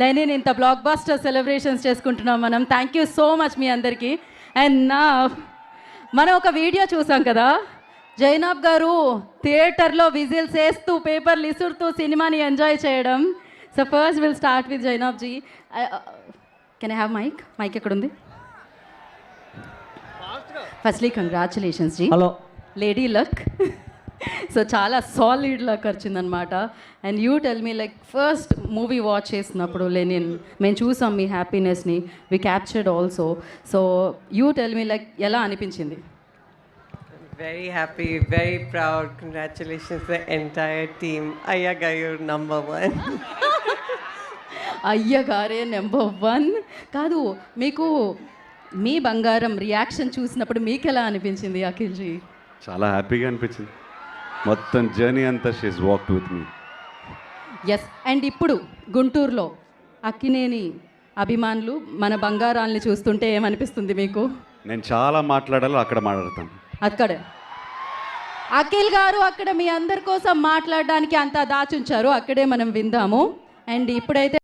Lenin ఇంత block buster celebrations చేసుకుంటున్నాం మనం. థ్యాంక్ యూ సో మచ్ మీ అందరికీ. అండ్ మనం ఒక వీడియో చూసాం కదా, జైనాబ్ గారు థియేటర్లో విజిల్స్ వేస్తూ పేపర్లు ఇసురుతూ సినిమాని ఎంజాయ్ చేయడం. So first will start with Zainab ji. Can I have mic ఎక్కడుంది? Firstly congratulations ji. Hello. Lady luck. So చాలా సాలిడ్ లక్ వచ్చిందనమాట. And you tell me, like first movie watch చేసినప్పుడు లెనిన్ మేము చూసాం మీ హ్యాపీనెస్ని, we captured also. So you tell me, like ఎలా అనిపించింది? Very happy, very proud. Congratulations to the entire team. Ayya Gayu number 1. అయ్య గారే నెంబర్ 1 కాదు. మీకు మీ బంగారం రియాక్షన్ చూసినప్పుడు మీకు ఎలా అనిపించింది అఖిల్ జీ? చాలా హ్యాపీగా అనిపించింది. మొత్తం జర్నీ అంతా షీస్ వాక్డ్ విత్ మీ. ఎస్. అండ్ ఇప్పుడు గుంటూరులో అక్కినేని అభిమానులు మన బంగారాల్ని చూస్తుంటే ఏమనిపిస్తుంది మీకు? నేను చాలా మాట్లాడాలో అక్కడ మాట్లాడతాను. అక్కడే అఖిల్ గారు అక్కడ మీ అందరి కోసం మాట్లాడడానికి అంతా దాచుంచారు, అక్కడే మనం విందాము. అండ్ ఇప్పుడైతే